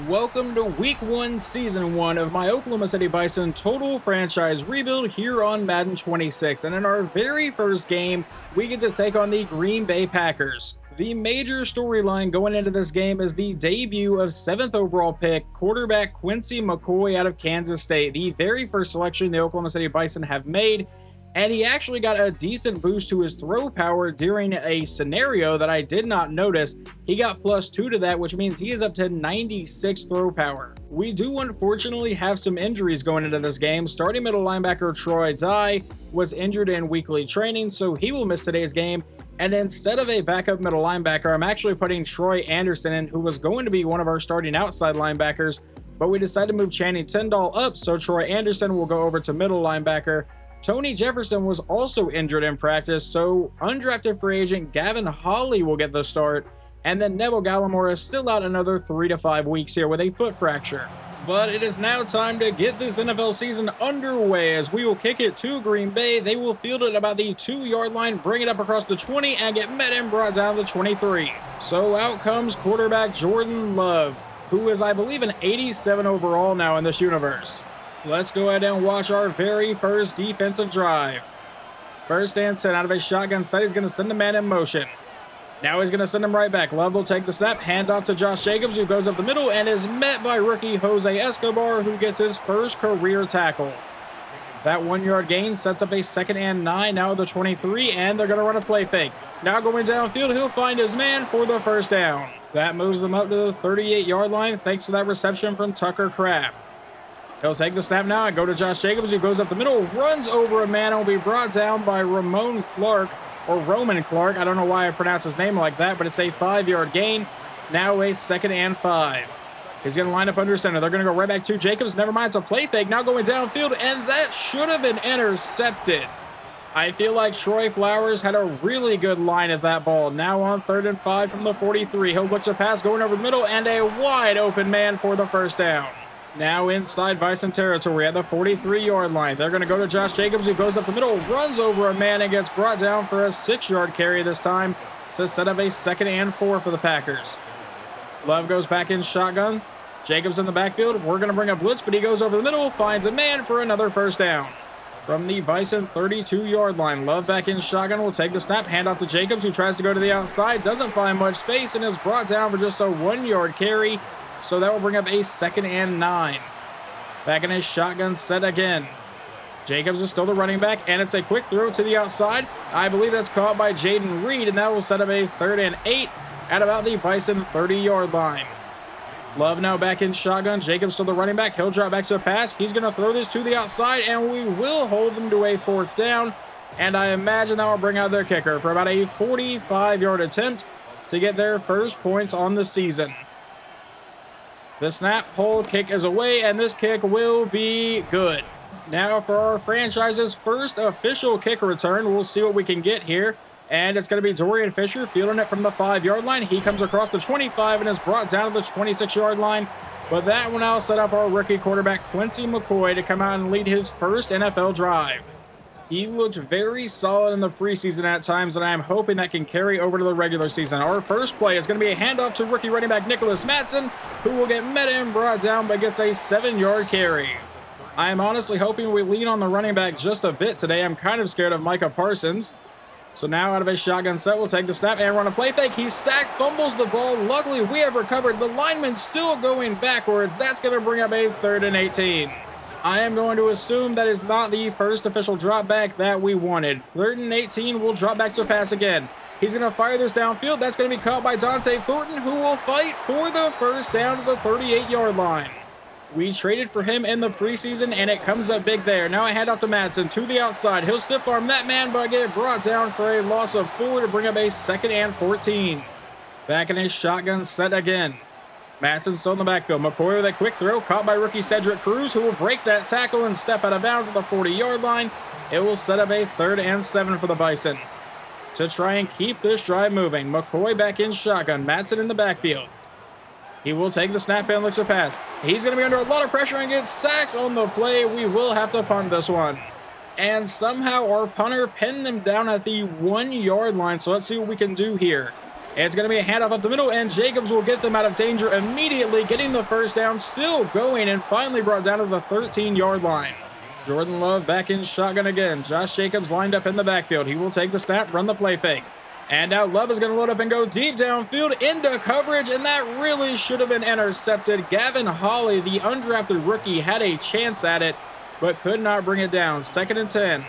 Welcome to Week 1, Season 1 of my Oklahoma City Bison total franchise rebuild here on Madden 26. And in our very first game, we get to take on the Green Bay Packers. The major storyline going into this game is the debut of 7th overall pick, quarterback Quincy McCoy out of Kansas State, the very first selection the Oklahoma City Bison have made. And he actually got a decent boost to his throw power during a scenario that I did not notice. He got +2 to that, which means he is up to 96 throw power. We do unfortunately have some injuries going into this game. Starting middle linebacker Troy Dye was injured in weekly training, so he will miss today's game. And instead of a backup middle linebacker, I'm actually putting Troy Anderson in, who was going to be one of our starting outside linebackers, but we decided to move Channing Tindall up, so Troy Anderson will go over to middle linebacker. Tony Jefferson was also injured in practice, so undrafted free agent Gavin Holly will get the start, and then Neville Gallimore is still out another 3 to 5 weeks here with a foot fracture. But it is now time to get this NFL season underway as we will kick it to Green Bay. They will field it about the 2-yard line, bring it up across the 20, and get met and brought down the 23. So out comes quarterback Jordan Love, who is, I believe, an 87 overall now in this universe. Let's go ahead and watch our very first defensive drive. First and 10 out of a shotgun set. He's going to send the man in motion. Now he's going to send him right back. Love will take the snap, hand off to Josh Jacobs, who goes up the middle and is met by rookie Jose Escobar, who gets his first career tackle. That 1-yard gain sets up a 2nd and 9 now at the 23, and they're going to run a play fake. Now going downfield, he'll find his man for the first down. That moves them up to the 38-yard line thanks to that reception from Tucker Kraft. He'll take the snap now and go to Josh Jacobs, who goes up the middle, runs over a man, and will be brought down by Roman Clark. I don't know why I pronounce his name like that, but it's a 5-yard gain. Now a 2nd and 5. He's going to line up under center. They're going to go right back to Jacobs. Never mind, it's a play fake. Now going downfield, and that should have been intercepted. I feel like Troy Flowers had a really good line at that ball. Now on 3rd and 5 from the 43. He'll look to pass, going over the middle, and a wide open man for the first down. Now inside Bison territory at the 43-yard line. They're going to go to Josh Jacobs, who goes up the middle, runs over a man, and gets brought down for a 6-yard carry this time to set up a 2nd and 4 for the Packers. Love goes back in shotgun. Jacobs in the backfield. We're going to bring a blitz, but he goes over the middle, finds a man for another first down. From the Bison 32-yard line, Love back in shotgun will take the snap, hand off to Jacobs, who tries to go to the outside, doesn't find much space, and is brought down for just a 1-yard carry. So that will bring up a 2nd and 9. Back in his shotgun set again. Jacobs is still the running back, and it's a quick throw to the outside. I believe that's caught by Jaden Reed, and that will set up a 3rd and 8 at about the Bison 30-yard line. Love now back in shotgun. Jacobs still the running back. He'll drop back to the pass. He's going to throw this to the outside, and we will hold them to a 4th down. And I imagine that will bring out their kicker for about a 45-yard attempt to get their first points on the season. The snap, hold, kick is away, and this kick will be good. Now for our franchise's first official kick return, we'll see what we can get here. And it's going to be Dorian Fisher fielding it from the 5-yard line. He comes across the 25 and is brought down to the 26-yard line. But that will now set up our rookie quarterback Quincy McCoy to come out and lead his first NFL drive. He looked very solid in the preseason at times, and I am hoping that can carry over to the regular season. Our first play is going to be a handoff to rookie running back Nicholas Madsen, who will get met and brought down but gets a 7-yard carry. I am honestly hoping we lean on the running back just a bit today. I'm kind of scared of Micah Parsons. So now out of a shotgun set, we'll take the snap and run a play fake. He's sacked, fumbles the ball. Luckily, we have recovered. The lineman still going backwards. That's going to bring up a 3rd and 18. I am going to assume that is not the first official drop back that we wanted. 3rd and 18 will drop back to pass again. He's going to fire this downfield. That's going to be caught by Dante Thornton, who will fight for the first down to the 38-yard line. We traded for him in the preseason, and it comes up big there. Now I hand off to Madsen to the outside. He'll stiff arm that man, but get brought down for a loss of 4 to bring up a 2nd and 14. Back in his shotgun set again. Madsen still in the backfield. McCoy with a quick throw, caught by rookie Cedric Cruz, who will break that tackle and step out of bounds at the 40-yard line. It will set up a 3rd and 7 for the Bison. To try and keep this drive moving, McCoy back in shotgun. Madsen in the backfield. He will take the snap and looks to pass. He's going to be under a lot of pressure and get sacked on the play. We will have to punt this one. And somehow our punter pinned them down at the 1-yard line. So let's see what we can do here. It's going to be a handoff up the middle, and Jacobs will get them out of danger immediately, getting the first down, still going, and finally brought down to the 13-yard line. Jordan Love back in shotgun again. Josh Jacobs lined up in the backfield. He will take the snap, run the play fake. And now Love is going to load up and go deep downfield into coverage, and that really should have been intercepted. Gavin Hawley, the undrafted rookie, had a chance at it, but could not bring it down. 2nd and 10.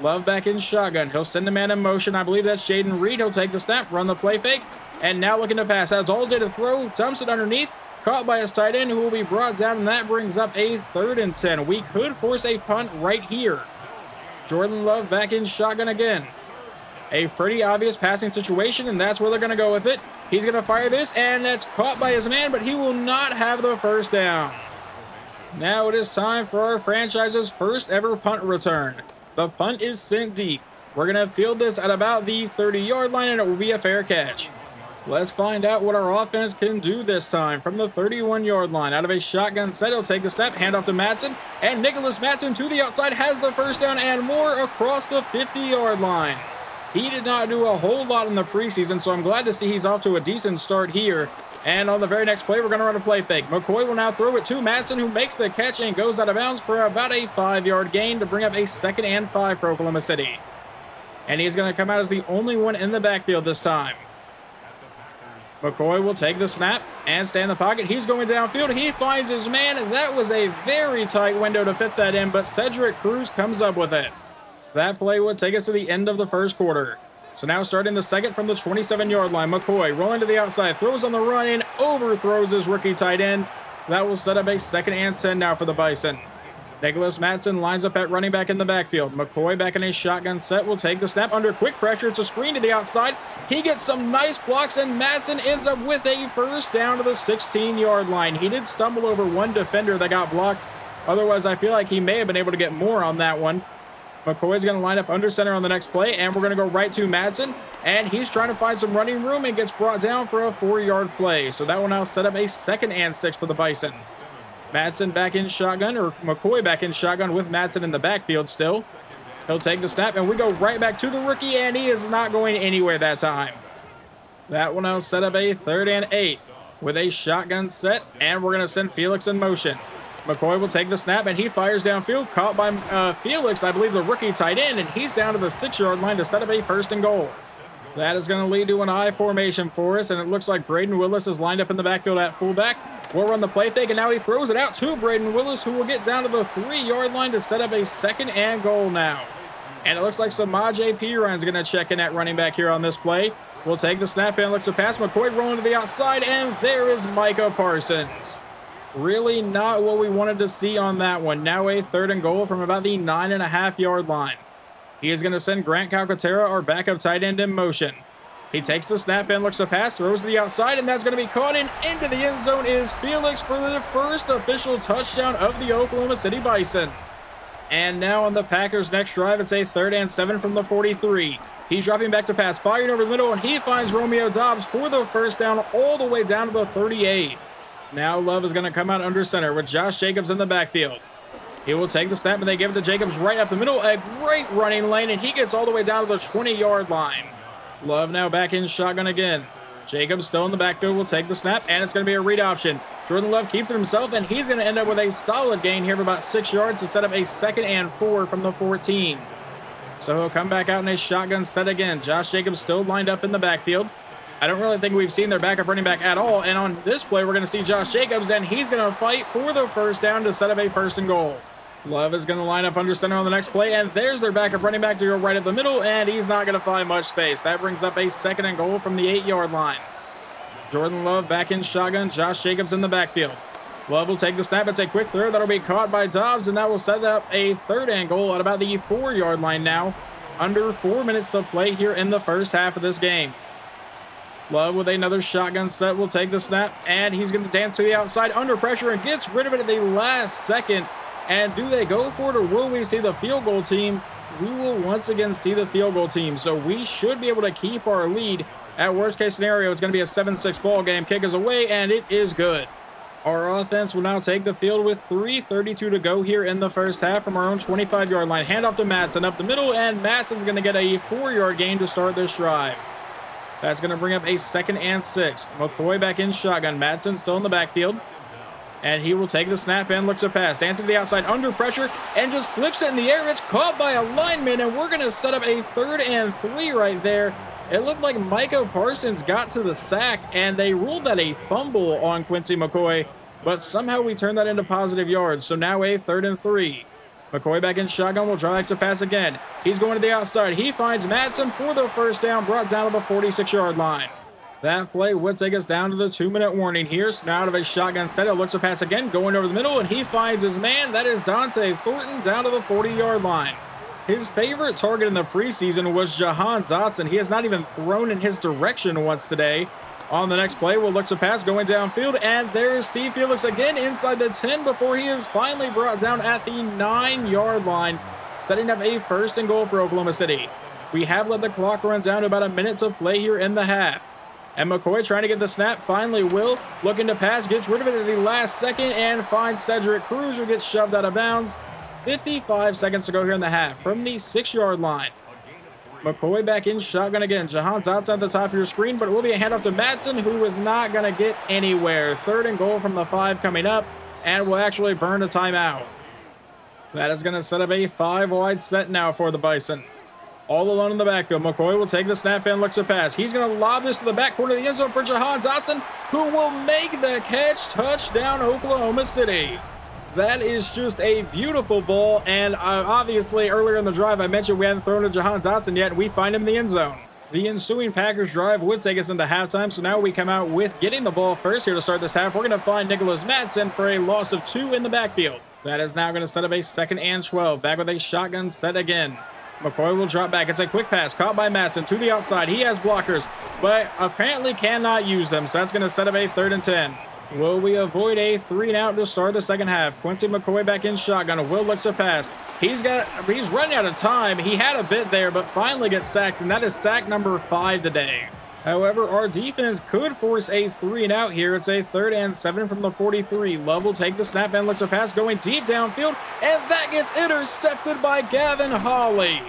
Love back in shotgun. He'll send a man in motion. I believe that's Jaden Reed. He'll take the snap, run the play fake, and now looking to pass. Has all day to throw, dumps it underneath, caught by his tight end, who will be brought down, and that brings up a 3rd and 10. We could force a punt right here. Jordan Love back in shotgun again. A pretty obvious passing situation, and that's where they're going to go with it. He's going to fire this, and that's caught by his man, but he will not have the first down. Now it is time for our franchise's first ever punt return. The punt is sent deep. We're going to field this at about the 30-yard line, and it will be a fair catch. Let's find out what our offense can do this time. From the 31-yard line, out of a shotgun set, he'll take the snap, handoff to Madsen, and Nicholas Madsen to the outside has the first down and more across the 50-yard line. He did not do a whole lot in the preseason, so I'm glad to see he's off to a decent start here. And on the very next play, we're going to run a play fake. McCoy will now throw it to Madsen, who makes the catch and goes out of bounds for about a 5-yard gain to bring up a 2nd and 5 for Oklahoma City. And he's going to come out as the only one in the backfield this time. McCoy will take the snap and stay in the pocket. He's going downfield. He finds his man. That was a very tight window to fit that in, but Cedric Cruz comes up with it. That play would take us to the end of the first quarter. So now starting the second from the 27-yard line, McCoy rolling to the outside, throws on the run and overthrows his rookie tight end. That will set up a 2nd and 10 now for the Bison. Nicholas Madsen lines up at running back in the backfield. McCoy back in a shotgun set will take the snap under quick pressure. It's a screen to the outside. He gets some nice blocks, and Madsen ends up with a first down to the 16-yard line. He did stumble over one defender that got blocked. Otherwise, I feel like he may have been able to get more on that one. McCoy's going to line up under center on the next play, and we're going to go right to Madsen, and he's trying to find some running room and gets brought down for a 4-yard play. So that will now set up a 2nd and 6 for the Bison. Madsen back in shotgun, or McCoy back in shotgun with Madsen in the backfield still. He'll take the snap, and we go right back to the rookie, and he is not going anywhere that time. That will now set up a 3rd and 8 with a shotgun set, and we're going to send Felix in motion. McCoy will take the snap, and he fires downfield, caught by Felix, I believe the rookie tight end, and he's down to the 6-yard line to set up a 1st and goal. That is going to lead to an I formation for us, and it looks like Braden Willis is lined up in the backfield at fullback. We'll run the play fake, and now he throws it out to Braden Willis, who will get down to the 3-yard line to set up a 2nd and goal now. And it looks like Samaje Perine is going to check in at running back here on this play. We'll take the snap and looks to pass. McCoy rolling to the outside, and there is Micah Parsons. Really not what we wanted to see on that one. Now a 3rd and goal from about the 9.5-yard line. He is going to send Grant Calcaterra, our backup tight end, in motion. He takes the snap and looks to pass, throws to the outside, and that's going to be caught in. Into the end zone is Felix for the first official touchdown of the Oklahoma City Bison. And now on the Packers' next drive, it's a 3rd and 7 from the 43. He's dropping back to pass, firing over the middle, and he finds Romeo Doubs for the first down all the way down to the 38. Now Love is going to come out under center with Josh Jacobs in the backfield. He will take the snap, and they give it to Jacobs right up the middle. A great running lane, and he gets all the way down to the 20-yard line. Love now back in shotgun again. Jacobs still in the backfield will take the snap, and it's going to be a read option. Jordan Love keeps it himself, and he's going to end up with a solid gain here of about 6 yards to set up a 2nd and 4 from the 14. So he'll come back out in a shotgun set again. Josh Jacobs still lined up in the backfield. I don't really think we've seen their backup running back at all, and on this play, we're going to see Josh Jacobs, and he's going to fight for the first down to set up a 1st and goal. Love is going to line up under center on the next play, and there's their backup running back to go right up the middle, and he's not going to find much space. That brings up a 2nd and goal from the 8-yard line. Jordan Love back in shotgun, Josh Jacobs in the backfield. Love will take the snap. It's a quick throw that'll be caught by Doubs, and that will set up a 3rd and goal at about the 4-yard line now. Under 4 minutes to play here in the first half of this game. Love with another shotgun set will take the snap, and he's going to dance to the outside under pressure and gets rid of it at the last second. And do they go for it, or will we see the field goal team? We will once again see the field goal team, so we should be able to keep our lead. At worst case scenario, it's going to be a 7-6 ball game. Kick is away, and it is good. Our offense will now take the field with 3:32 to go here in the first half from our own 25-yard line. Handoff to Madsen up the middle, and Madsen's going to get a 4-yard gain to start this drive. That's going to bring up a 2nd and 6. McCoy back in shotgun. Madsen still in the backfield. And he will take the snap and looks to pass. Dances to the outside under pressure and just flips it in the air. It's caught by a lineman, and we're going to set up a 3rd and 3 right there. It looked like Micah Parsons got to the sack, and they ruled that a fumble on Quincy McCoy, but somehow we turned that into positive yards. So now a 3rd and 3. McCoy back in shotgun, will drive to pass again. He's going to the outside. He finds Madsen for the 1st down, brought down to the 46-yard line. That play would take us down to the 2-minute warning here. So now out of a shotgun set, it looks to pass again, going over the middle, and he finds his man. That is Dante Thornton down to the 40-yard line. His favorite target in the preseason was Jahan Dotson. He has not even thrown in his direction once today. On the next play, we'll look to pass going downfield, and there is Steve Felix again inside the 10 before he is finally brought down at the 9-yard line, setting up a 1st and goal for Oklahoma City. We have let the clock run down to about a minute to play here in the half. And McCoy trying to get the snap, finally will, looking to pass, gets rid of it at the last second and finds Cedric Cruz, who gets shoved out of bounds. 55 seconds to go here in the half from the 6-yard line. McCoy back in shotgun again. Jahan Dotson at the top of your screen, but it will be a handoff to Madsen, who is not going to get anywhere. 3rd and goal from the 5 coming up, and will actually burn a timeout. That is going to set up a 5-wide set now for the Bison. All alone in the backfield. McCoy will take the snap and looks to pass. He's going to lob this to the back corner of the end zone for Jahan Dotson, who will make the catch. Touchdown, Oklahoma City. That is just a beautiful ball, and obviously earlier in the drive I mentioned we hadn't thrown to Jahan Dotson yet, and we find him in the end zone. The ensuing Packers drive would take us into halftime, so now we come out with getting the ball first here to start this half. We're going to find Nicholas Madsen for a loss of 2 in the backfield. That is now going to set up a 2nd and 12. Back with a shotgun set again. McCoy will drop back. It's a quick pass caught by Madsen to the outside. He has blockers, but apparently cannot use them, so that's going to set up a 3rd and 10. Will we avoid a 3-and-out to start the second half? Quincy McCoy back in shotgun. Will looks to pass. He's running out of time. He had a bit there, but finally gets sacked, and that is sack number 5 today. However, our defense could force a 3-and-out here. It's a 3rd and 7 from the 43. Love will take the snap and looks to pass, going deep downfield, and that gets intercepted by Gavin Hawley.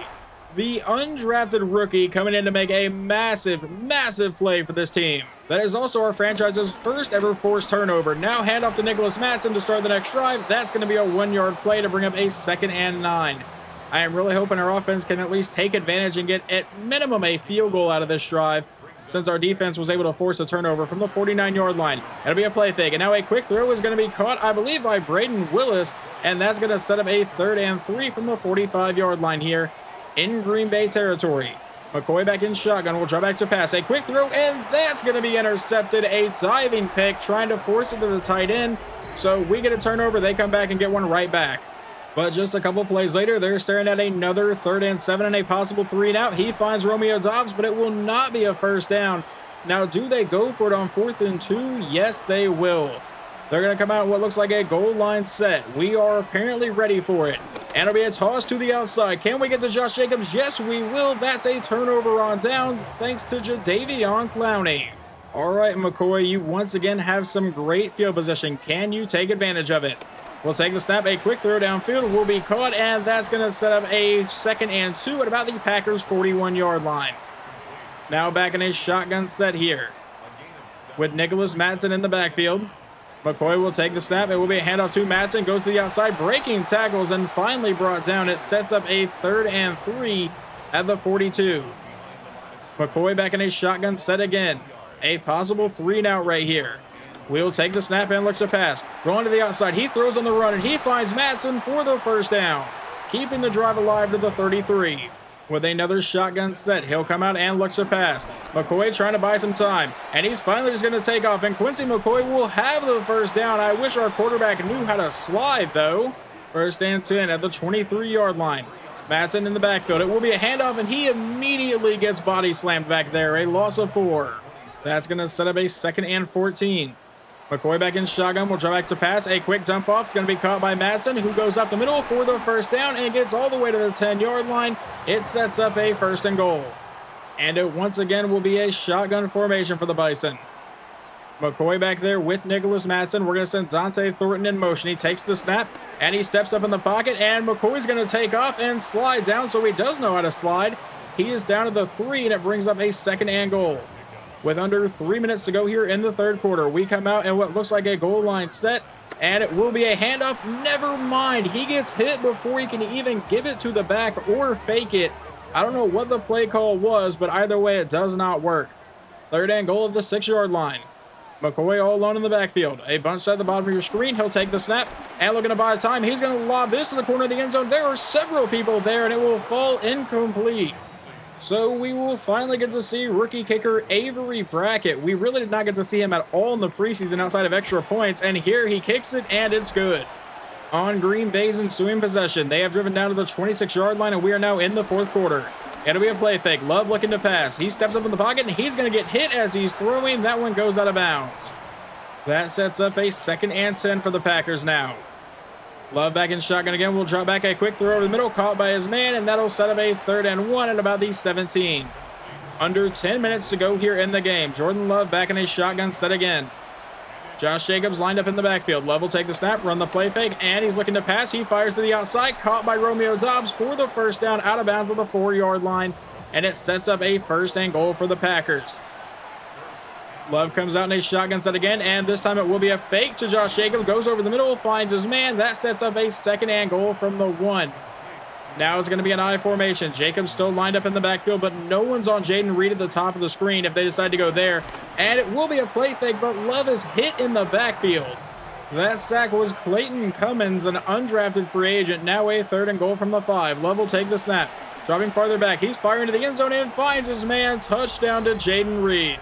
The undrafted rookie coming in to make a massive, massive play for this team. That is also our franchise's first ever forced turnover. Now hand off to Nicholas Madsen to start the next drive. That's going to be a 1-yard play to bring up a 2nd and 9. I am really hoping our offense can at least take advantage and get at minimum a field goal out of this drive, since our defense was able to force a turnover from the 49-yard line. It'll be a play fake, and now a quick throw is going to be caught, I believe, by Braden Willis, and that's going to set up a 3rd and 3 from the 45-yard line here in Green Bay territory. McCoy back in shotgun, will draw back to pass. A quick throw, and that's going to be intercepted. A diving pick, trying to force it to the tight end. So we get a turnover, they come back and get one right back. But just a couple plays later, they're staring at another 3rd and 7 and a possible 3-and-out. He finds Romeo Dobbs, but it will not be a 1st down. Now, do they go for it on 4th and 2? Yes, they will. They're going to come out in what looks like a goal line set. We are apparently ready for it. And it'll be a toss to the outside. Can we get to Josh Jacobs? Yes, we will. That's a turnover on downs, thanks to Jadeveon Clowney. All right, McCoy, you once again have some great field position. Can you take advantage of it? We'll take the snap. A quick throw downfield will be caught, and that's going to set up a 2nd and 2 at about the Packers' 41-yard line. Now back in a shotgun set here with Nicholas Madsen in the backfield. McCoy will take the snap. It will be a handoff to Madsen. Goes to the outside, breaking tackles, and finally brought down. It sets up a 3rd and 3 at the 42. McCoy back in a shotgun set again. A possible 3-and-out right here. We'll take the snap and looks to pass. Going to the outside. He throws on the run, and he finds Madsen for the 1st down, keeping the drive alive to the 33. With another shotgun set, he'll come out and looks to pass. McCoy trying to buy some time, and he's finally just going to take off, and Quincy McCoy will have the 1st down. I wish our quarterback knew how to slide, though. 1st and 10 at the 23-yard line. Madsen in the backfield. It will be a handoff, and he immediately gets body slammed back there. A loss of 4. That's going to set up a 2nd and 14. McCoy back in shotgun, will draw back to pass. A quick dump off is going to be caught by Madsen, who goes up the middle for the 1st down and gets all the way to the 10-yard line. It sets up a 1st and goal. And it once again will be a shotgun formation for the Bison. McCoy back there with Nicholas Madsen. We're going to send Dante Thornton in motion. He takes the snap, and he steps up in the pocket, and McCoy's going to take off and slide down, so he does know how to slide. He is down to the 3, and it brings up a 2nd and goal. With under 3 minutes to go here in the third quarter, we come out in what looks like a goal line set, and it will be a handoff. Never mind. He gets hit before he can even give it to the back or fake it. I don't know what the play call was, but either way, it does not work. Third and goal of the 6-yard line. McCoy all alone in the backfield. A bunch set at the bottom of your screen. He'll take the snap and looking to buy time. He's going to lob this to the corner of the end zone. There are several people there, and it will fall incomplete. So we will finally get to see rookie kicker Avery Brackett. We really did not get to see him at all in the preseason outside of extra points, and here he kicks it, and it's good. On Green Bay's ensuing possession, they have driven down to the 26-yard line, and we are now in the fourth quarter. It'll be a play fake. Love looking to pass. He steps up in the pocket, and he's going to get hit as he's throwing. That one goes out of bounds. That sets up a 2nd and 10 for the Packers now. Love back in shotgun again. We'll drop back a quick throw over the middle, caught by his man, and that'll set up a 3rd and 1 at about the 17. Under 10 minutes to go here in the game. Jordan Love back in a shotgun set again. Josh Jacobs lined up in the backfield. Love will take the snap, run the play fake, and he's looking to pass. He fires to the outside, caught by Romeo Doubs for the first down out of bounds on the 4-yard line, and it sets up a 1st and goal for the Packers. Love comes out in a shotgun set again, and this time it will be a fake to Josh Jacobs. Goes over the middle, finds his man. That sets up a 2nd and goal from the 1. Now it's going to be an I formation. Jacobs still lined up in the backfield, but no one's on Jaden Reed at the top of the screen if they decide to go there. And it will be a play fake, but Love is hit in the backfield. That sack was Clayton Cummins, an undrafted free agent. Now a 3rd and goal from the 5. Love will take the snap. Dropping farther back. He's firing to the end zone and finds his man. Touchdown to Jaden Reed.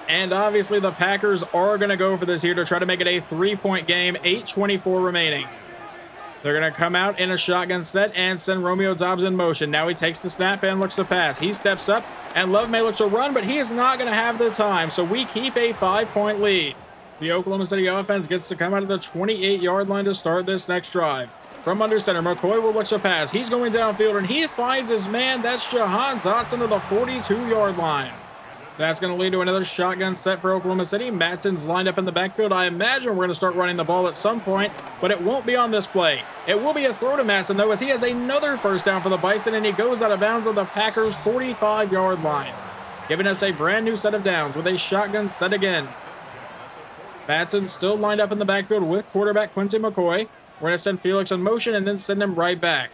And obviously the Packers are going to go for this here to try to make it a 3-point game. 8:24 remaining. They're going to come out in a shotgun set and send Romeo Doubs in motion. Now he takes the snap and looks to pass. He steps up, and Love may look to run, but he is not going to have the time, so we keep a 5-point lead. The Oklahoma City offense gets to come out of the 28-yard line to start this next drive. From under center, McCoy will look to pass. He's going downfield, and he finds his man. That's Jahan Dotson to the 42-yard line. That's going to lead to another shotgun set for Oklahoma City. Matson's lined up in the backfield. I imagine we're going to start running the ball at some point, but it won't be on this play. It will be a throw to Matson, though, as he has another 1st down for the Bison, and he goes out of bounds on the Packers' 45-yard line, giving us a brand new set of downs with a shotgun set again. Matson still lined up in the backfield with quarterback Quincy McCoy. We're going to send Felix in motion and then send him right back.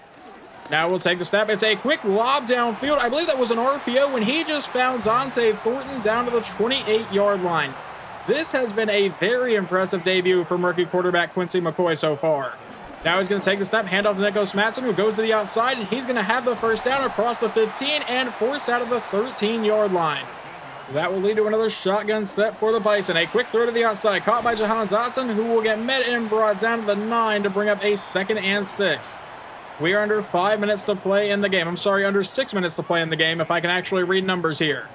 Now we'll take the snap. It's a quick lob downfield. I believe that was an RPO when he just found Dante Thornton down to the 28-yard line. This has been a very impressive debut from rookie quarterback Quincy McCoy so far. Now he's going to take the snap, hand off to Nicholas Matson, who goes to the outside, and he's going to have the 1st down across the 15 and force out of the 13-yard line. That will lead to another shotgun set for the Bison. A quick throw to the outside, caught by Jahan Dotson, who will get met and brought down to the 9 to bring up a 2nd and 6. We are under 5 minutes to play in the game. I'm sorry, under 6 minutes to play in the game, if I can actually read numbers here.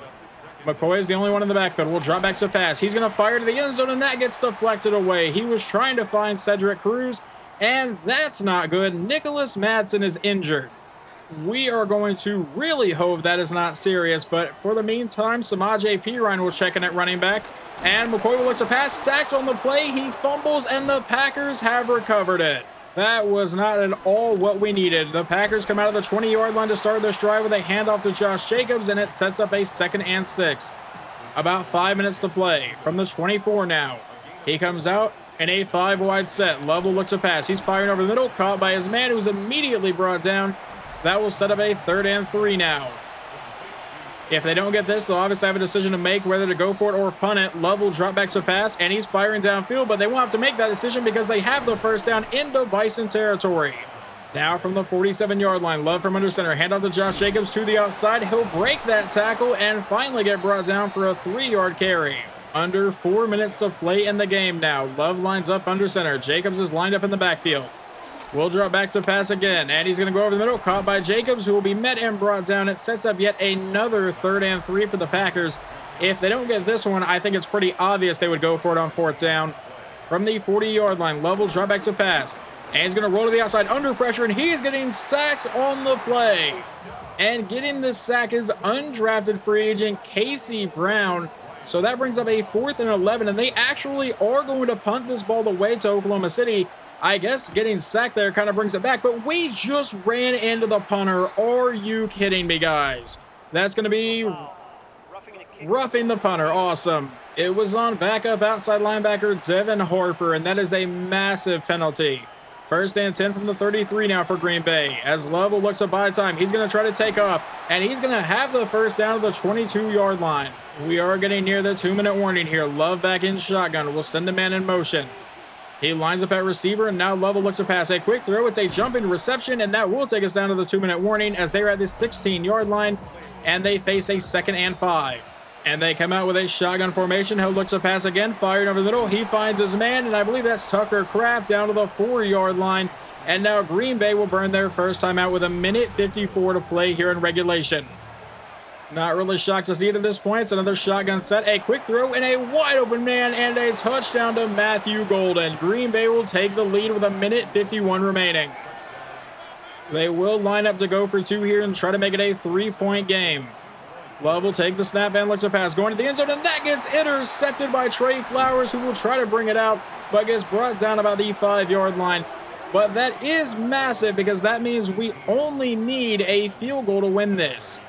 McCoy is the only one in the backfield. We'll drop back to pass. He's going to fire to the end zone, and that gets deflected away. He was trying to find Cedric Cruz, and that's not good. Nicholas Madsen is injured. We are going to really hope that is not serious, but for the meantime, Samaje Perine will check in at running back, and McCoy will look to pass. Sacked on the play. He fumbles, and the Packers have recovered it. That was not at all what we needed. The Packers come out of the 20-yard line to start this drive with a handoff to Josh Jacobs, and it sets up a 2nd and 6. About 5 minutes to play from the 24 now. He comes out in a 5-wide set. Love will look to pass. He's firing over the middle, caught by his man, who's immediately brought down. That will set up a 3rd and 3 now. If they don't get this, they'll obviously have a decision to make whether to go for it or punt it. Love will drop back to pass, and he's firing downfield, but they won't have to make that decision because they have the 1st down into Bison territory. Now from the 47-yard line, Love from under center. Handoff to Josh Jacobs to the outside. He'll break that tackle and finally get brought down for a 3-yard carry. Under 4 minutes to play in the game now. Love lines up under center. Jacobs is lined up in the backfield. We'll drop back to pass again, and he's going to go over the middle, caught by Jacobs, who will be met and brought down. It sets up yet another 3rd and 3 for the Packers. If they don't get this one, I think it's pretty obvious they would go for it on 4th down. From the 40-yard line, Love will drop back to pass, and he's going to roll to the outside under pressure, and he's getting sacked on the play. And getting the sack is undrafted free agent Casey Brown. So that brings up a 4th and 11, and they actually are going to punt this ball away to Oklahoma City. I guess getting sacked there kind of brings it back, but we just ran into the punter. Are you kidding me, guys? That's going to be roughing the punter. Awesome. It was on backup outside linebacker Devin Harper, and that is a massive penalty. First and 10 from the 33 now for Green Bay. As Love will look to buy time, he's going to try to take off, and he's going to have the first down at the 22-yard line. We are getting near the 2-minute warning here. Love back in shotgun. We'll send a man in motion. He lines up at receiver, and now Love will look to pass. A quick throw. It's a jumping reception, and that will take us down to the 2-minute warning as they're at the 16-yard line, and they face a 2nd and 5. And they come out with a shotgun formation. He'll look to pass again, fired over the middle. He finds his man, and I believe that's Tucker Kraft down to the 4-yard line. And now Green Bay will burn their first time out with 1:54 to play here in regulation. Not really shocked to see it at this point. It's another shotgun set, a quick throw, and a wide open man, and a touchdown to Matthew Golden. Green Bay will take the lead with 1:51 remaining. They will line up to go for 2 here and try to make it a 3-point game. Love will take the snap and look to pass, going to the end zone, and that gets intercepted by Trey Flowers, who will try to bring it out, but gets brought down about the 5-yard line. But that is massive because that means we only need a field goal to win this.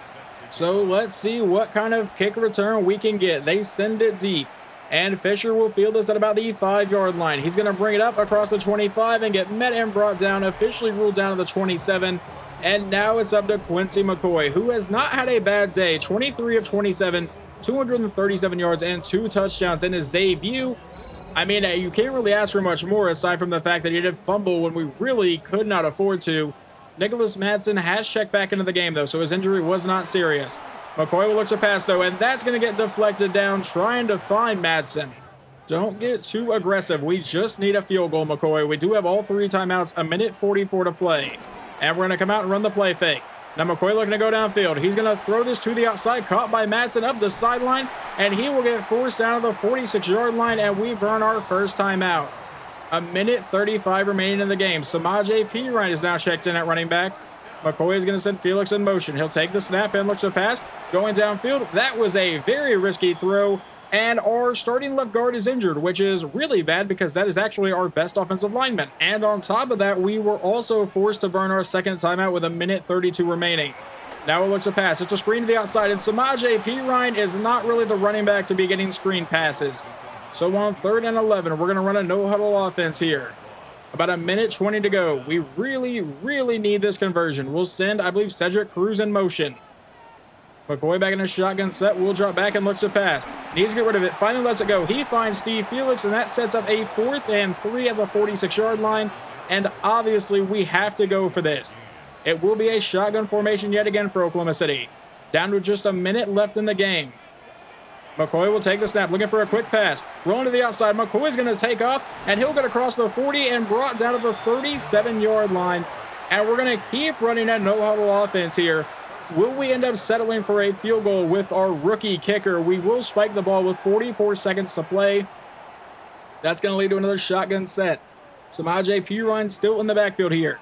So let's see what kind of kick return we can get. They send it deep, and Fisher will field this at about the 5-yard line. He's going to bring it up across the 25 and get met and brought down, officially ruled down to the 27. And now it's up to Quincy McCoy, who has not had a bad day. 23 of 27, 237 yards, and 2 touchdowns in his debut. I mean, you can't really ask for much more aside from the fact that he did fumble when we really could not afford to. Nicholas Madsen has checked back into the game, though, so his injury was not serious. McCoy will look to pass, though, and that's going to get deflected down, trying to find Madsen. Don't get too aggressive. We just need a field goal, McCoy. We do have all 3 timeouts, 1:44 to play. And we're going to come out and run the play fake. Now McCoy looking to go downfield. He's going to throw this to the outside, caught by Madsen up the sideline, and he will get forced down to the 46-yard line, and we burn our first timeout. 1:35 remaining in the game. Samaje Perine is now checked in at running back. McCoy is going to send Felix in motion. He'll take the snap and looks to pass. Going downfield. That was a very risky throw. And our starting left guard is injured, which is really bad because that is actually our best offensive lineman. And on top of that, we were also forced to burn our second timeout with 1:32 remaining. Now it looks to pass. It's a screen to the outside, and Samaje Perine is not really the running back to be getting screen passes. So on 3rd and 11, we're going to run a no-huddle offense here. About 1:20 to go. We really need this conversion. We'll send, I believe, Cedric Cruz in motion. McCoy back in a shotgun set. Will drop back and looks to pass. Needs to get rid of it. Finally lets it go. He finds Steve Felix, and that sets up a 4th and 3 at the 46-yard line. And obviously, we have to go for this. It will be a shotgun formation yet again for Oklahoma City. Down to just a minute left in the game. McCoy will take the snap, looking for a quick pass. Rolling to the outside. McCoy's going to take off, and he'll get across the 40 and brought down to the 37-yard line. And we're going to keep running a no-huddle offense here. Will we end up settling for a field goal with our rookie kicker? We will spike the ball with 44 seconds to play. That's going to lead to another shotgun set. Samaje Perine still in the backfield here.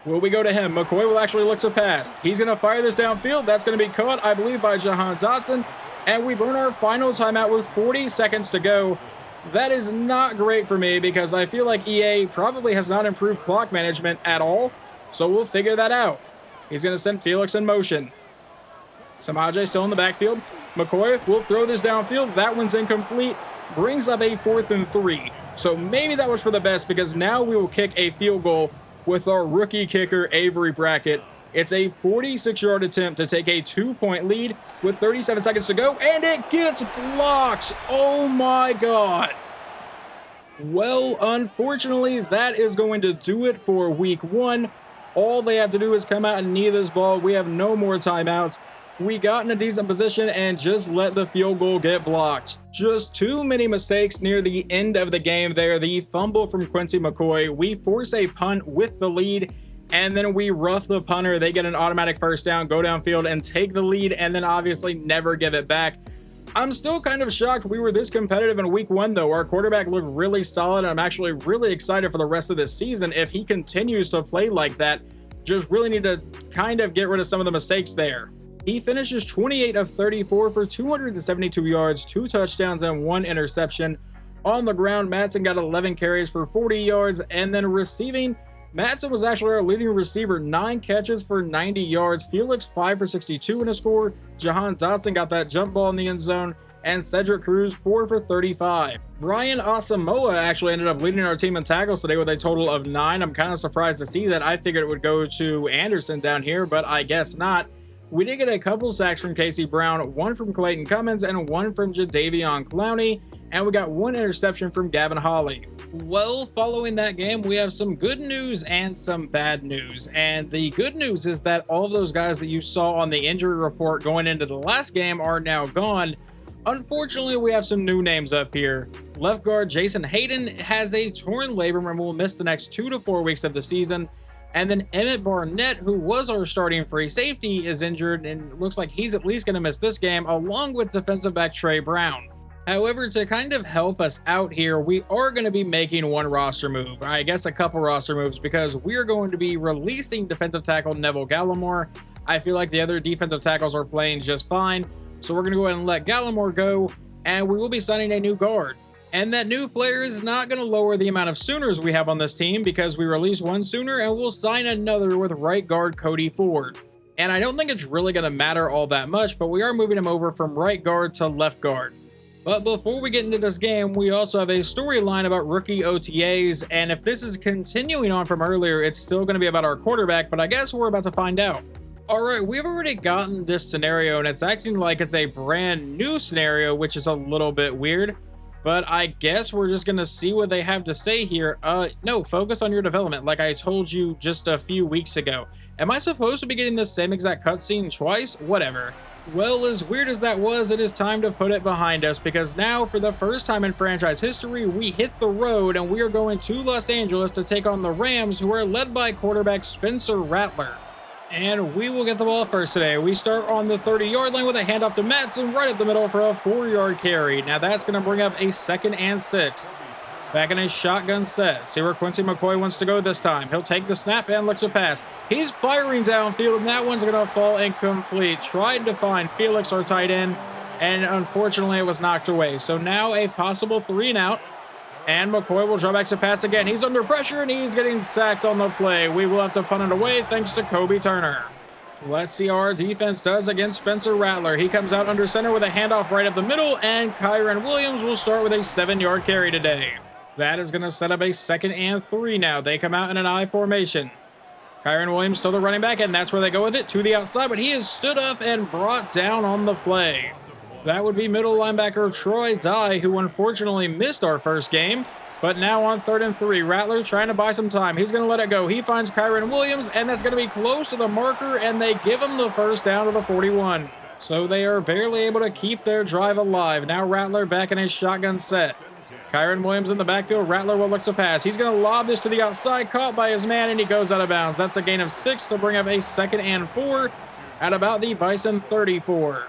Will we go to him? McCoy will actually look to pass. He's going to fire this downfield. That's going to be caught, I believe, by Jahan Dotson. And we burn our final timeout with 40 seconds to go. That is not great for me because I feel like EA probably has not improved clock management at all. So we'll figure that out. He's going to send Felix in motion. Samaje still in the backfield. McCoy will throw this downfield. That one's incomplete. Brings up a 4th and 3. So maybe that was for the best because now we will kick a field goal with our rookie kicker, Avery Brackett. It's a 46-yard attempt to take a 2-point lead with 37 seconds to go, and it gets blocked. Oh my God. Well, unfortunately, that is going to do it for week 1. All they have to do is come out and knee this ball. We have no more timeouts. We got in a decent position and just let the field goal get blocked. Just too many mistakes near the end of the game there. The fumble from Quincy McCoy. We force a punt with the lead, and then we rough the punter. They get an automatic first down, go downfield, and take the lead, and then obviously never give it back. I'm still kind of shocked we were this competitive in week 1, though. Our quarterback looked really solid, and I'm actually really excited for the rest of this season if he continues to play like that. Just really need to kind of get rid of some of the mistakes there. He finishes 28 of 34 for 272 yards, 2 touchdowns, and 1 interception. On the ground, Madsen got 11 carries for 40 yards, and then receiving, Madsen was actually our leading receiver, 9 catches for 90 yards. Felix 5 for 62 in a score. Jahan Dotson got that jump ball in the end zone. And Cedric Cruz 4 for 35. Brian Asamoah actually ended up leading our team in tackles today with a total of 9. I'm kind of surprised to see that. I figured it would go to Anderson down here, but I guess not. We did get a couple sacks from Casey Brown, 1 from Clayton Cummins and 1 from Jadeveon Clowney, and we got 1 interception from Gavin Hawley. Well, following that game, we have some good news and some bad news. And the good news is that all of those guys that you saw on the injury report going into the last game are now gone. Unfortunately, we have some new names up here. Left guard Jason Hayden has a torn labrum and will miss the next 2 to 4 weeks of the season. And then Emmett Barnett, who was our starting free safety, is injured and it looks like he's at least going to miss this game, along with defensive back Trey Brown. However, to kind of help us out here, we are going to be making one roster move. I guess a couple roster moves, because we're going to be releasing defensive tackle Neville Gallimore. I feel like the other defensive tackles are playing just fine. So we're going to go ahead and let Gallimore go, and we will be signing a new guard. And that new player is not going to lower the amount of Sooners we have on this team, because we release one Sooner and we'll sign another with right guard Cody Ford. And I don't think it's really going to matter all that much, but we are moving him over from right guard to left guard. But before we get into this game, we also have a storyline about rookie OTAs, and if this is continuing on from earlier, it's still going to be about our quarterback, but I guess we're about to find out. Alright, we've already gotten this scenario, and it's acting like it's a brand new scenario, which is a little bit weird. But I guess we're just going to see what they have to say here. No, focus on your development, like I told you just a few weeks ago. Am I supposed to be getting the same exact cutscene twice? Whatever. Well, as weird as that was, it is time to put it behind us, because now, for the first time in franchise history, we hit the road and we are going to Los Angeles to take on the Rams, who are led by quarterback Spencer Rattler. And we will get the ball first today. We start on the 30-yard line with a handoff to Madsen right up the middle for a 4-yard carry. Now that's going to bring up a 2nd and 6. Back in a shotgun set. See where Quincy McCoy wants to go this time. He'll take the snap and looks to pass. He's firing downfield, and that one's going to fall incomplete. Tried to find Felix, our tight end, and unfortunately it was knocked away. So now a possible 3-and-out. And McCoy will draw back to pass again. He's under pressure, and he's getting sacked on the play. We will have to punt it away thanks to Kobe Turner. Let's see how our defense does against Spencer Rattler. He comes out under center with a handoff right up the middle, and Kyron Williams will start with a 7-yard carry today. That is going to set up a 2nd and 3 now. They come out in an I formation. Kyron Williams still the running back, and that's where they go with it, to the outside, but he is stood up and brought down on the play. That would be middle linebacker Troy Dye, who unfortunately missed our first game. But now on 3rd and 3, Rattler trying to buy some time. He's going to let it go. He finds Kyron Williams, and that's going to be close to the marker, and they give him the first down to the 41. So they are barely able to keep their drive alive. Now Rattler back in his shotgun set. Kyron Williams in the backfield. Rattler will look to pass. He's going to lob this to the outside, caught by his man, and he goes out of bounds. That's a gain of 6 to bring up a 2nd and 4 at about the Bison 34.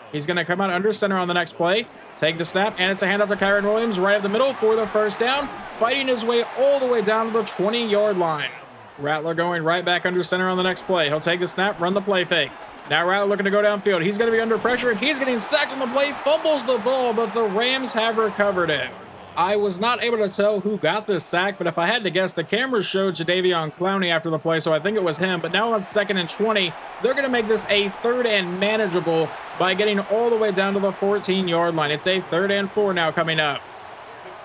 He's going to come out under center on the next play. Take the snap, and it's a handoff to Kyron Williams right up the middle for the first down, fighting his way all the way down to the 20-yard line. Rattler going right back under center on the next play. He'll take the snap, run the play fake. Now Rattler looking to go downfield. He's going to be under pressure, and he's getting sacked on the play, fumbles the ball, but the Rams have recovered it. I was not able to tell who got this sack, but if I had to guess, the camera showed Jadeveon Clowney after the play, so I think it was him. But now on 2nd and 20, they're going to make this a 3rd and manageable by getting all the way down to the 14-yard line. It's a 3rd and 4 now coming up.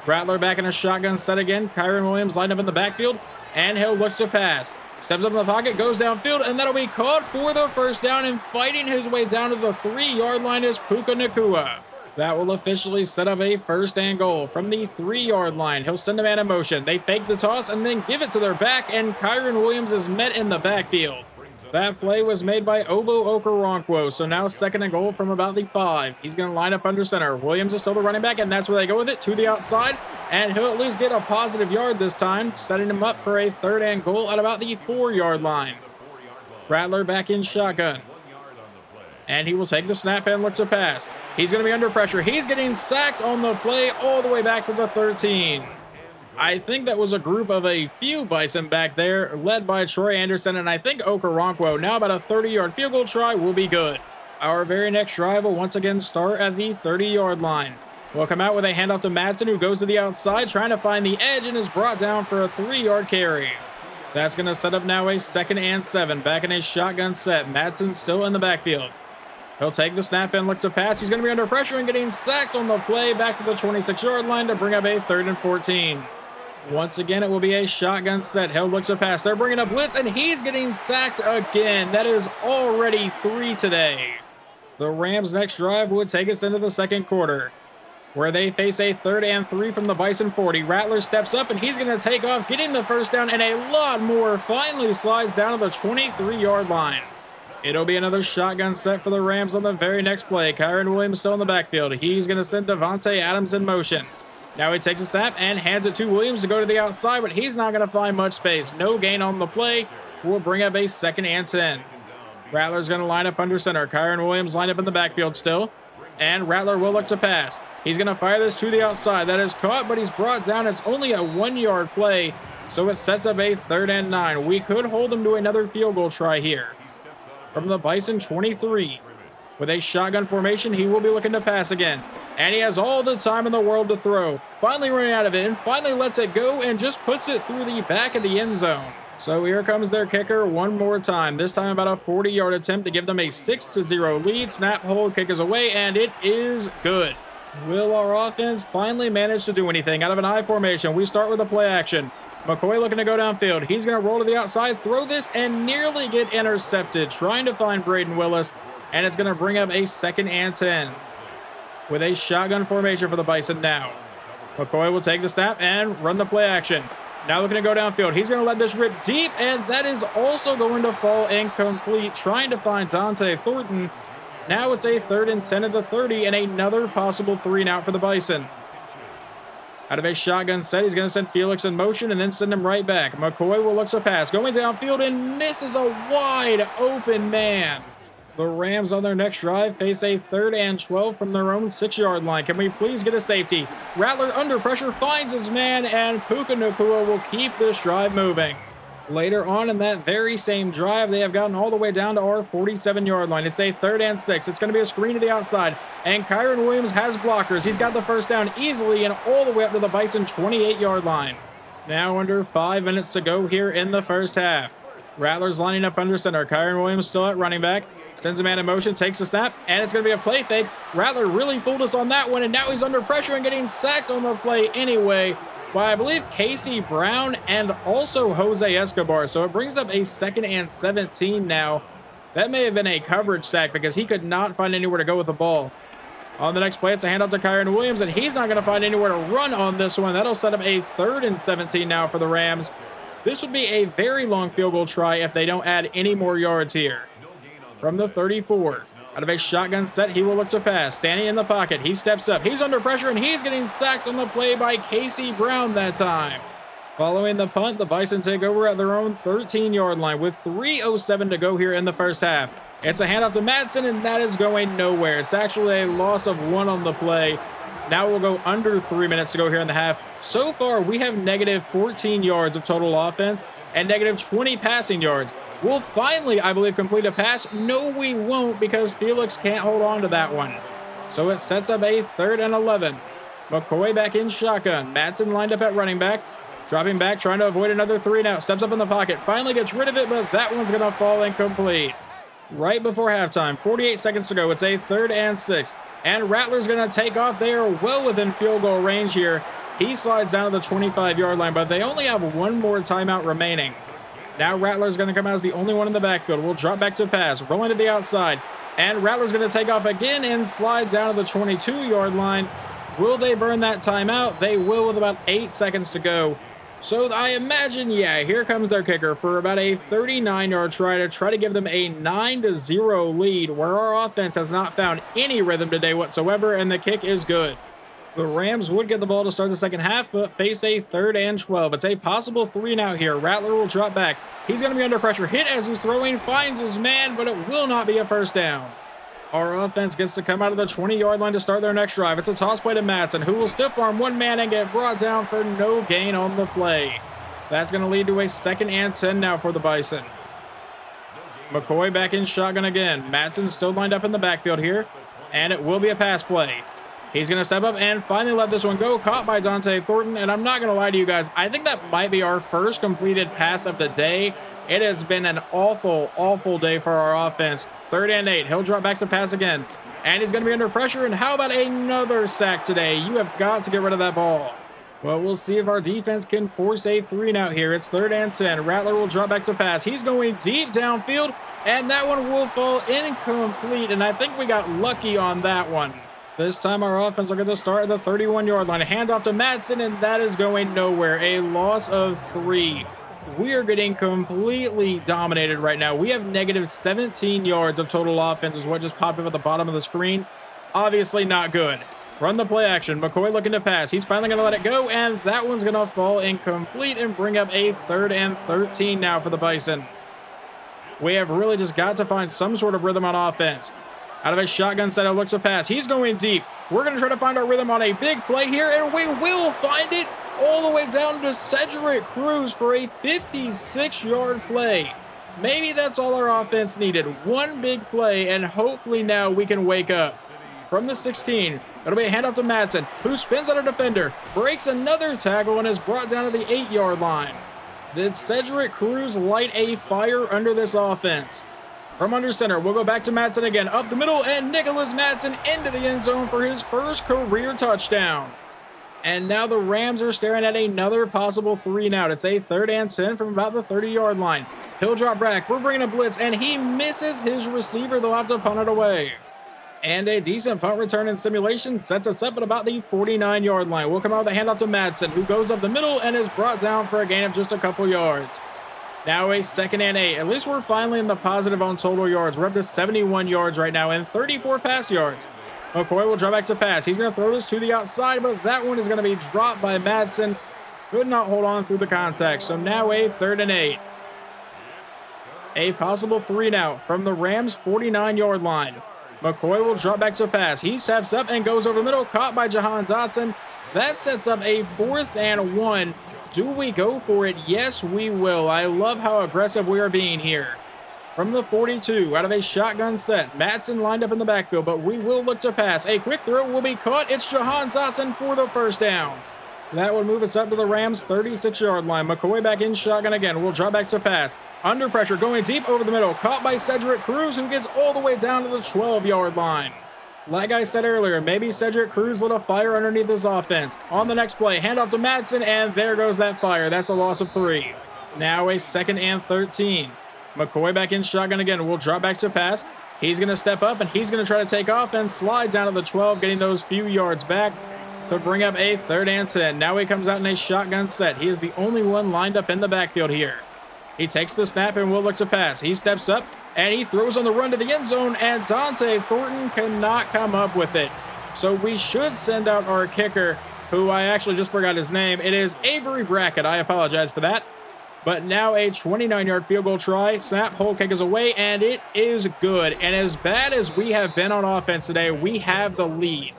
Rattler back in a shotgun set again. Kyron Williams lined up in the backfield, and he'll look to pass. Steps up in the pocket, goes downfield, and that'll be caught for the first down, and fighting his way down to the 3-yard line is Puka Nacua. That will officially set up a 1st and goal from the 3-yard line. He'll send a man in motion. They fake the toss and then give it to their back, and Kyron Williams is met in the backfield. That play was made by Obo Okoronkwo, so now 2nd and goal from about the 5. He's going to line up under center. Williams is still the running back, and that's where they go with it, to the outside, and he'll at least get a positive yard this time, setting him up for a 3rd and goal at about the 4-yard line. Rattler back in shotgun. And he will take the snap and look to pass. He's going to be under pressure. He's getting sacked on the play all the way back to the 13. I think that was a group of a few Bison back there, led by Troy Anderson and I think Okoronkwo. Now about a 30-yard field goal try will be good. Our very next drive will once again start at the 30-yard line. We'll come out with a handoff to Madsen, who goes to the outside, trying to find the edge, and is brought down for a 3-yard carry. That's going to set up now a 2nd and 7. Back in a shotgun set. Madsen still in the backfield. He'll take the snap and look to pass. He's going to be under pressure and getting sacked on the play back to the 26-yard line to bring up a 3rd and 14. Once again, it will be a shotgun set. He'll look to pass. They're bringing up blitz, and he's getting sacked again. That is already 3 today. The Rams' next drive would take us into the 2nd quarter, where they face a 3rd and 3 from the Bison 40. Rattler steps up, and he's going to take off, getting the first down, and a lot more. Finally slides down to the 23-yard line. It'll be another shotgun set for the Rams on the very next play. Kyron Williams still in the backfield. He's going to send Devontae Adams in motion. Now he takes a snap and hands it to Williams to go to the outside, but he's not going to find much space. No gain on the play. Will bring up a 2nd and 10. Rattler's going to line up under center. Kyron Williams lined up in the backfield still. And Rattler will look to pass. He's going to fire this to the outside. That is caught, but he's brought down. It's only a 1-yard play, so it sets up a 3rd and 9. We could hold him to another field goal try here. From the Bison 23. With a shotgun formation, he will be looking to pass again. And he has all the time in the world to throw. Finally running out of it, and finally lets it go and just puts it through the back of the end zone. So here comes their kicker one more time. This time about a 40-yard attempt to give them a 6-0 lead. Snap, hold, kick is away, and it is good. Will our offense finally manage to do anything? Out of an I formation, we start with a play action. McCoy looking to go downfield. He's going to roll to the outside, throw this, and nearly get intercepted. Trying to find Braden Willis, and it's going to bring up a 2nd and 10. With a shotgun formation for the Bison now. McCoy will take the snap and run the play action. Now looking to go downfield. He's going to let this rip deep, and that is also going to fall incomplete. Trying to find Dante Thornton. Now it's a 3rd and 10 at the 30, and another possible 3-and-out for the Bison. Out of a shotgun set, he's going to send Felix in motion and then send him right back. McCoy will look to pass. Going downfield and misses a wide open man. The Rams on their next drive face a 3rd and 12 from their own 6-yard line. Can we please get a safety? Rattler under pressure finds his man, and Puka Nacua will keep this drive moving. Later on in that very same drive, they have gotten all the way down to our 47-yard line. It's a 3rd and 6. It's going to be a screen to the outside, and Kyron Williams has blockers. He's got the first down easily and all the way up to the Bison 28-yard line. Now under 5 minutes to go here in the first half. Rattler's lining up under center. Kyron Williams still at running back. Sends a man in motion, takes a snap, and it's going to be a play fake. Rattler really fooled us on that one, and now he's under pressure and getting sacked on the play anyway by, I believe, Casey Brown and also Jose Escobar. So it brings up a 2nd and 17 now. That may have been a coverage sack because he could not find anywhere to go with the ball. On the next play, it's a handoff to Kyron Williams, and he's not going to find anywhere to run on this one. That'll set up a 3rd and 17 now for the Rams. This would be a very long field goal try if they don't add any more yards here. From the 34, out of a shotgun set, he will look to pass. Standing in the pocket, he steps up. He's under pressure, and he's getting sacked on the play by Casey Brown that time. Following the punt, the Bison take over at their own 13-yard line with 3:07 to go here in the first half. It's a handoff to Madsen, and that is going nowhere. It's actually a loss of 1 on the play. Now we'll go under 3 minutes to go here in the half. So far, we have negative 14 yards of total offense and negative 20 passing yards. We'll finally, I believe, complete a pass. No, we won't, because Felix can't hold on to that one. So it sets up a 3rd and 11. McCoy back in shotgun. Madsen lined up at running back. Dropping back, trying to avoid another 3-and-out. Steps up in the pocket. Finally gets rid of it, but that one's going to fall incomplete. Right before halftime, 48 seconds to go. It's a 3rd and 6. And Rattler's going to take off. They are well within field goal range here. He slides down to the 25-yard line, but they only have one more timeout remaining. Now Rattler's going to come out as the only one in the backfield. We'll drop back to pass, rolling to the outside. And Rattler's going to take off again and slide down to the 22-yard line. Will they burn that timeout? They will with about 8 seconds to go. So I imagine, yeah, here comes their kicker for about a 39-yard try to give them a 9-0 lead, where our offense has not found any rhythm today whatsoever, and the kick is good. The Rams would get the ball to start the second half, but face a 3rd and 12. It's a possible 3-and-out here. Rattler will drop back. He's going to be under pressure. Hit as he's throwing, finds his man, but it will not be a first down. Our offense gets to come out of the 20-yard line to start their next drive. It's a toss play to Madsen, who will stiff arm one man and get brought down for no gain on the play. That's going to lead to a 2nd and 10 now for the Bison. McCoy back in shotgun again. Madsen still lined up in the backfield here, and it will be a pass play. He's going to step up and finally let this one go. Caught by Dante Thornton. And I'm not going to lie to you guys, I think that might be our first completed pass of the day. It has been an awful, awful day for our offense. 3rd and 8. He'll drop back to pass again. And he's going to be under pressure. And how about another sack today? You have got to get rid of that ball. Well, we'll see if our defense can force a 3-and-out here. It's 3rd and 10. Rattler will drop back to pass. He's going deep downfield. And that one will fall incomplete. And I think we got lucky on that one. This time our offense will get the start at the 31-yard line. A handoff to Madsen, and that is going nowhere. A loss of 3. We are getting completely dominated right now. We have negative 17 yards of total offense is what just popped up at the bottom of the screen. Obviously not good. Run the play action. McCoy looking to pass. He's finally going to let it go, and that one's going to fall incomplete and bring up a 3rd and 13 now for the Bison. We have really just got to find some sort of rhythm on offense. Out of his shotgun set, it looks to pass. He's going deep. We're going to try to find our rhythm on a big play here, and we will find it all the way down to Cedric Cruz for a 56-yard play. Maybe that's all our offense needed. One big play, and hopefully now we can wake up. From the 16, it'll be a handoff to Madsen, who spins out a defender, breaks another tackle, and is brought down to the 8-yard line. Did Cedric Cruz light a fire under this offense? From under center, we'll go back to Madsen again. Up the middle, and Nicholas Madsen into the end zone for his first career touchdown. And now the Rams are staring at another possible 3-and-out. It's a 3rd and 10 from about the 30-yard line. He'll drop back. We're bringing a blitz, and he misses his receiver. They'll have to punt it away. And a decent punt return in simulation sets us up at about the 49-yard line. We'll come out with a handoff to Madsen, who goes up the middle and is brought down for a gain of just a couple yards. Now a 2nd and 8. At least we're finally in the positive on total yards. We're up to 71 yards right now and 34 pass yards. McCoy will drop back to pass. He's going to throw this to the outside, but that one is going to be dropped by Madsen. Could not hold on through the contact. So now a 3rd and 8. A possible 3-and-out from the Rams' 49-yard line. McCoy will drop back to pass. He steps up and goes over the middle, caught by Jahan Dotson. That sets up a 4th and 1. Do we go for it? Yes, we will. I love how aggressive we are being here. From the 42, out of a shotgun set, Madsen lined up in the backfield, but we will look to pass. A quick throw will be caught. It's Jahan Dotson for the first down. That will move us up to the Rams' 36-yard line. McCoy back in shotgun again. We'll drop back to pass. Under pressure, going deep over the middle. Caught by Cedric Cruz, who gets all the way down to the 12-yard line. Like I said earlier, maybe Cedric Cruz lit a fire underneath this offense. On the next play, handoff to Madsen, and there goes that fire. That's a loss of 3. Now a 2nd and 13. McCoy back in shotgun again. We'll drop back to pass. He's going to step up, and he's going to try to take off and slide down to the 12, getting those few yards back to bring up a 3rd and 10. Now he comes out in a shotgun set. He is the only one lined up in the backfield here. He takes the snap and will look to pass. He steps up, and he throws on the run to the end zone, and Dante Thornton cannot come up with it. So we should send out our kicker, who I actually just forgot his name. It is Avery Brackett. I apologize for that. But now a 29-yard field goal try. Snap, hole kick is away, and it is good. And as bad as we have been on offense today, we have the lead.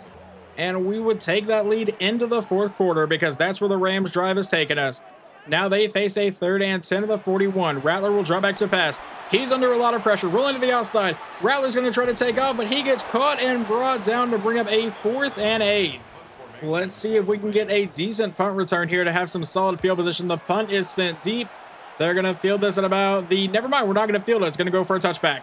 And we would take that lead into the 4th quarter because that's where the Rams drive has taken us. Now they face a 3rd and 10 to the 41. Rattler will drop back to pass. He's under a lot of pressure, rolling to the outside. Rattler's going to try to take off, but he gets caught and brought down to bring up a 4th and 8. Let's see if we can get a decent punt return here to have some solid field position. The punt is sent deep. They're going to field this at about the... Never mind, we're not going to field it. It's going to go for a touchback.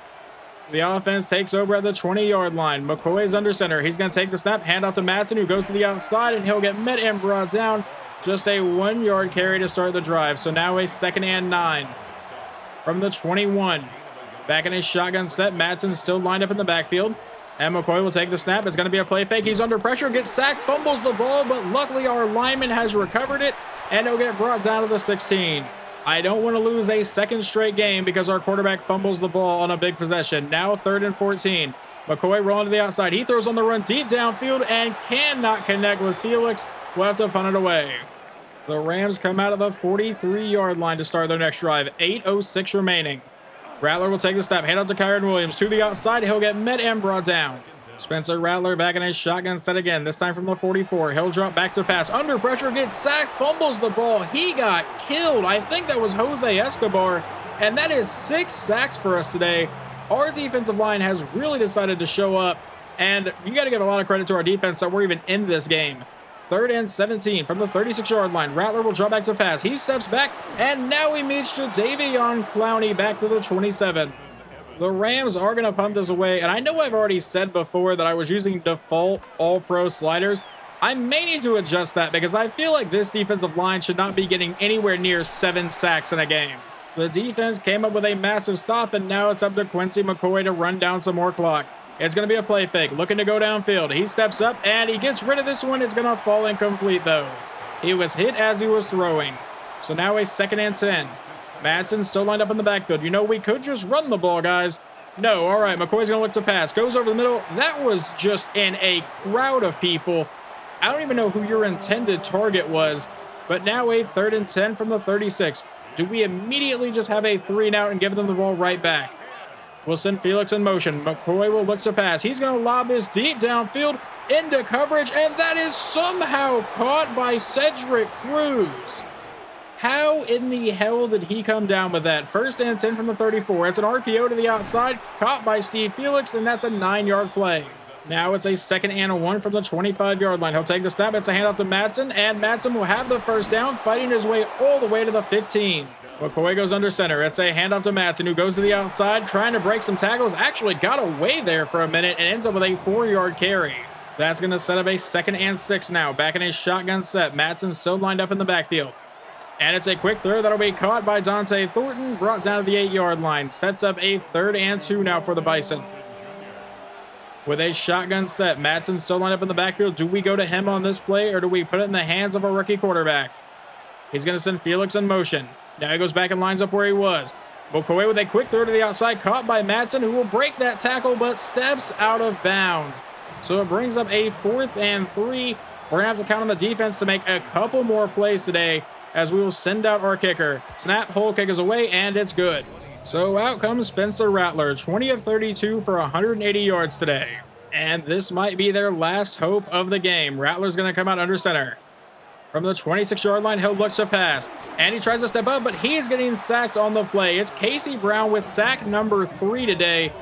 The offense takes over at the 20-yard line. McCoy is under center. He's going to take the snap, hand off to Madsen, who goes to the outside, and he'll get met and brought down. Just a 1-yard carry to start the drive. So now a 2nd and 9 from the 21. Back in a shotgun set. Madsen still lined up in the backfield. And McCoy will take the snap. It's going to be a play fake. He's under pressure, gets sacked, fumbles the ball, but luckily our lineman has recovered it, and it'll get brought down to the 16. I don't want to lose a 2nd straight game because our quarterback fumbles the ball on a big possession. Now 3rd and 14. McCoy rolling to the outside. He throws on the run deep downfield and cannot connect with Felix. We'll have to punt it away. The Rams come out of the 43-yard line to start their next drive. 8:06 remaining. Rattler will take the snap. Hand up to Kyron Williams. To the outside. He'll get met and brought down. Spencer Rattler back in his shotgun set again. This time from the 44. He'll drop back to pass. Under pressure. Gets sacked. Fumbles the ball. He got killed. I think that was Jose Escobar. And that is 6 sacks for us today. Our defensive line has really decided to show up And you got to give a lot of credit to our defense that we're even in this game. 3rd and 17 from the 36-yard line. Rattler will draw back to pass. He steps back, and now he meets Jadeveon Clowney back to the 27. The Rams are going to punt this away, and I know I've already said before that I was using default all-pro sliders. I may need to adjust that because I feel like this defensive line should not be getting anywhere near 7 sacks in a game. The defense came up with a massive stop, and now it's up to Quincy McCoy to run down some more clock. It's going to be a play fake, looking to go downfield. He steps up, and he gets rid of this one. It's going to fall incomplete, though. He was hit as he was throwing. So now a 2nd and 10. Madsen still lined up in the backfield. You know, we could just run the ball, guys. No, all right, McCoy's going to look to pass. Goes over the middle. That was just in a crowd of people. I don't even know who your intended target was. But now a 3rd and 10 from the 36. Do we immediately just have a 3-and-out and give them the ball right back? We'll send Felix in motion. McCoy will look to pass. He's going to lob this deep downfield into coverage, and that is somehow caught by Cedric Cruz. How in the hell did he come down with that? 1st and 10 from the 34. It's an RPO to the outside, caught by Steve Felix, and that's a 9-yard play. Now it's a 2nd and 1 from the 25-yard line. He'll take the snap. It's a handoff to Madsen, and Madsen will have the 1st down, fighting his way all the way to the 15. McCoy goes under center. It's a handoff to Madsen, who goes to the outside, trying to break some tackles. Actually got away there for a minute and ends up with a 4-yard carry. That's going to set up a 2nd and 6 now. Back in a shotgun set. Madsen still lined up in the backfield. And it's a quick throw that'll be caught by Dante Thornton, brought down to the 8-yard line. Sets up a 3rd and 2 now for the Bison. With a shotgun set, Madsen still lined up in the backfield. Do we go to him on this play, or do we put it in the hands of a rookie quarterback? He's going to send Felix in motion. Now he goes back and lines up where he was. McCoy with a quick throw to the outside, caught by Madsen, who will break that tackle, but steps out of bounds. So it brings up a 4th and 3. We're going to have to count on the defense to make a couple more plays today, as we will send out our kicker. Snap, hole kick is away, and it's good. So out comes Spencer Rattler, 20 of 32 for 180 yards today. And this might be their last hope of the game. Rattler's going to come out under center. From the 26-yard line, he'll look to pass. And he tries to step up, but he's getting sacked on the play. It's Casey Brown with sack number 3 today.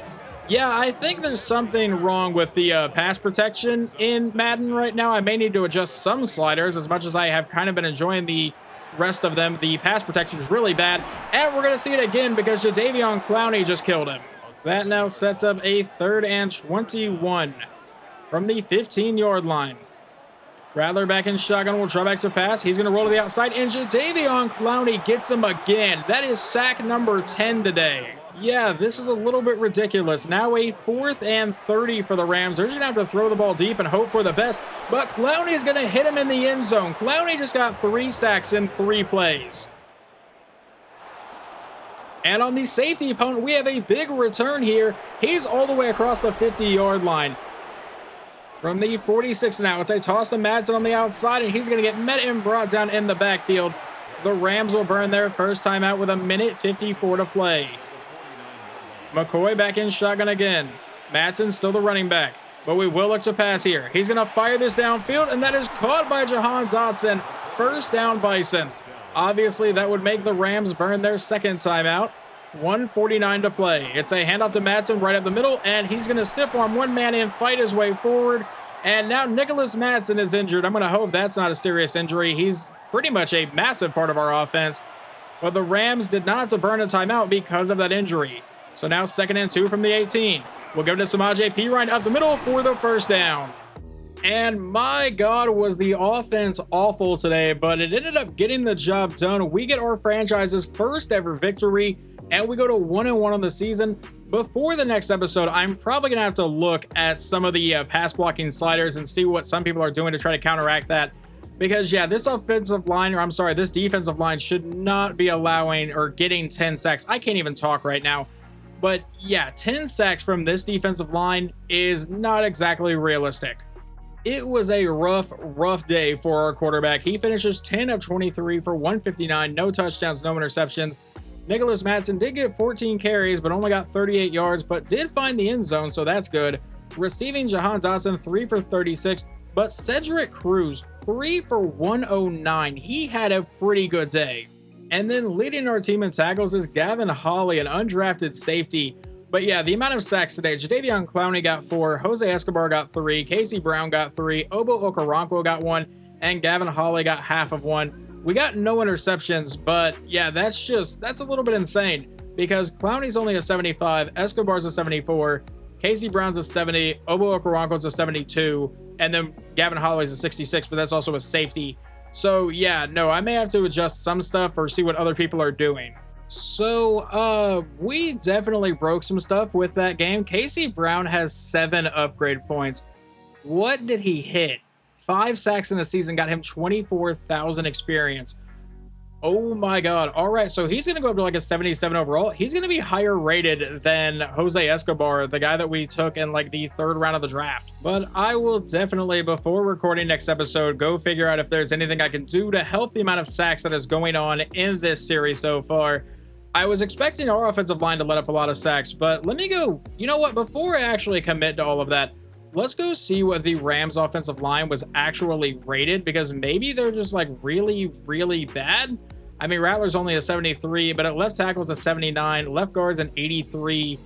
Yeah, I think there's something wrong with the pass protection in Madden right now. I may need to adjust some sliders. As much as I have kind of been enjoying the rest of them, the pass protection is really bad. And we're going to see it again because Jadeveon Clowney just killed him. That now sets up a 3rd and 21 from the 15-yard line. Rattler back in shotgun, will draw back to pass. He's going to roll to the outside, and Jadeveon Clowney gets him again. That is sack number 10 today. Yeah, this is a little bit ridiculous. Now a 4th and 30 for the Rams. They're just going to have to throw the ball deep and hope for the best. But Clowney's going to hit him in the end zone. Clowney just got 3 sacks in 3 plays. And on the safety opponent, we have a big return here. He's all the way across the 50-yard line. From the 46 now, it's a toss to Madsen on the outside, and he's going to get met and brought down in the backfield. The Rams will burn their first time out with a minute 54 to play. McCoy back in shotgun again. Madsen still the running back, but we will look to pass here. He's going to fire this downfield, and that is caught by Jahan Dotson. 1st down, Bison. Obviously, that would make the Rams burn their 2nd timeout. 1:49 to play. It's a handoff to Madsen right up the middle, and he's going to stiff arm one man and fight his way forward. And now Nicholas Madsen is injured. I'm going to hope that's not a serious injury. He's pretty much a massive part of our offense. But the Rams did not have to burn a timeout because of that injury. So now 2nd and 2 from the 18. We'll go to Samaje Perine up the middle for the 1st down. And my God, was the offense awful today, but it ended up getting the job done. We get our franchise's first ever victory, and we go to 1-1 on the season. Before the next episode, I'm probably going to have to look at some of the pass blocking sliders and see what some people are doing to try to counteract that. Because, yeah, this defensive line should not be allowing or getting 10 sacks. I can't even talk right now. But, yeah, 10 sacks from this defensive line is not exactly realistic. It was a rough day for our quarterback. He finishes 10 of 23 for 159, no touchdowns, no interceptions. Nicholas Madsen did get 14 carries, but only got 38 yards, but did find the end zone, so that's good. Receiving Jahan Dotson, 3 for 36, but Cedric Cruz, 3 for 109. He had a pretty good day. And then leading our team in tackles is Gavin Hawley, an undrafted safety, But yeah, the amount of sacks today, Jadeveon Clowney got 4, Jose Escobar got 3, Casey Brown got 3, Obo Okoronkwo got 1, and Gavin Hawley got half of 1. We got no interceptions, but yeah, that's a little bit insane because Clowney's only a 75, Escobar's a 74, Casey Brown's a 70, Obo Okoronkwo's a 72, and then Gavin Hawley's a 66, but that's also a safety. So yeah, no, I may have to adjust some stuff or see what other people are doing. So, we definitely broke some stuff with that game. Casey Brown has 7 upgrade points. What did he hit? 5 sacks in the season got him 24,000 experience. Oh my God. All right. So he's going to go up to like a 77 overall. He's going to be higher rated than Jose Escobar, the guy that we took in like the 3rd round of the draft. But I will definitely, before recording next episode, go figure out if there's anything I can do to help the amount of sacks that is going on in this series so far. I was expecting our offensive line to let up a lot of sacks, but let me go. You know what? Before I actually commit to all of that, let's go see what the Rams offensive line was actually rated, because maybe they're just like really, really bad. I mean, Rattler's only a 73, but at left tackle's a 79, left guard's an 83,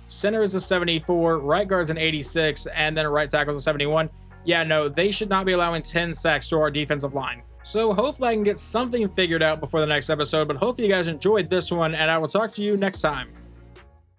center is a 74, right guard's an 86, and then right tackle's a 71. Yeah, no, they should not be allowing 10 sacks to our defensive line. So hopefully I can get something figured out before the next episode, but hopefully you guys enjoyed this one, and I will talk to you next time.